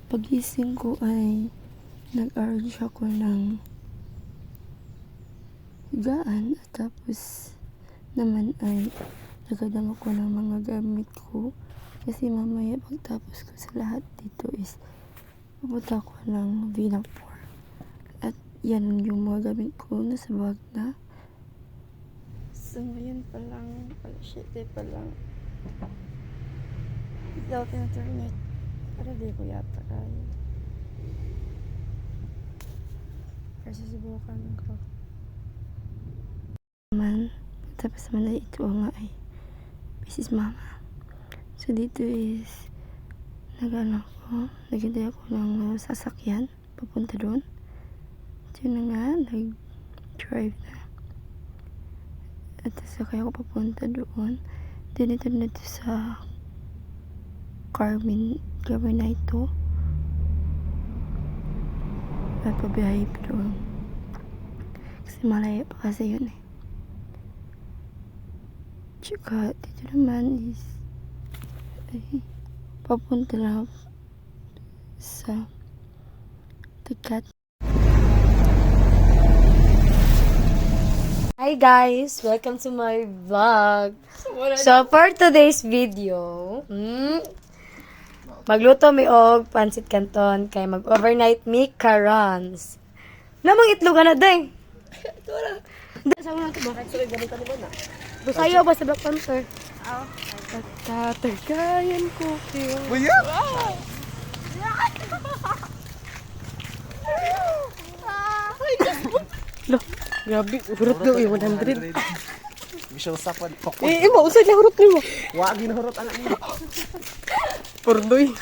Pagising ko ay nag-arrange ako ng higaan at tapos naman ay nagadama ko ng mga gamit ko kasi mamaya pagtapos ko sa lahat dito is pupunta ko ng Vinapore at yan yung mga gamit ko nasa bag na. So ngayon pa lang, alas 7 pa lang, without internet para di ko yata kaya. Kasi subukan ko naman, tapos naman na ito nga ay Mrs. Mama. So dito is naghintay ako ng sasakyan papunta doon. So na nga, nag-drive na at sakay ako papunta doon. Then ito na ito sa Carmen na ito at pabiyahe pa doon kasi malaya pa kasi yun eh. Tsaka dito naman is papunta na sa Tagat. Hi guys! Welcome to my vlog. So for today's video, magluto mi og pancit canton kay mag-overnight mi karons. Namang itlogan na day. Sa una to ba? Busayo ba sa Black Panther? Oo. Tatagayan ko kayo. Buya! Lo, grabe. Hurot daw eh, 100. Michelle Sapad. Mausad na hurot mo. Wag ginahurot anak niya. Pordoy.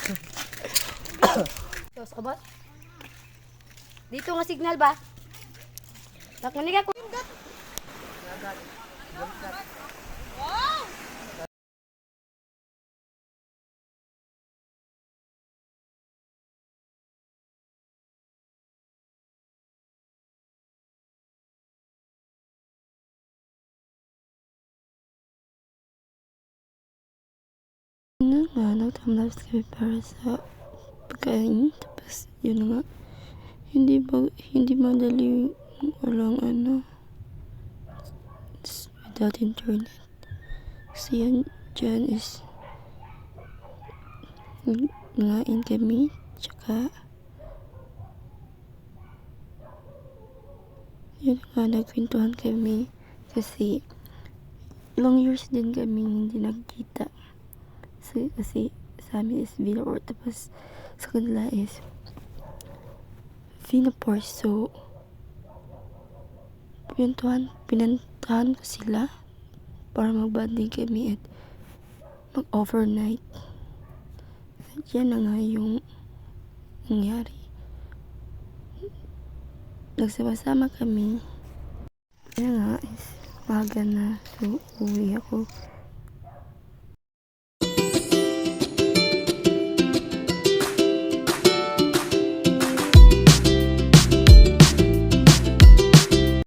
So, sabat. Dito nga signal ba? Nakmanig ako. Yun na nga, nagtamlas kami para sa pagkain. Tapos yun na nga, hindi madali walang without internet. Kasi yan dyan is ngain kami, tsaka yun nga, nagkwentuhan kami kasi long years din kami hindi nagkita. Kasi sa amin is Vinapore, tapos sa kanila is Vinapore. So pinantahan ko sila para magbanding kami at mag-overnight. At yan na nga yung nangyari. Nagsama-sama kami. Yan nga is maga na, so uwi ako.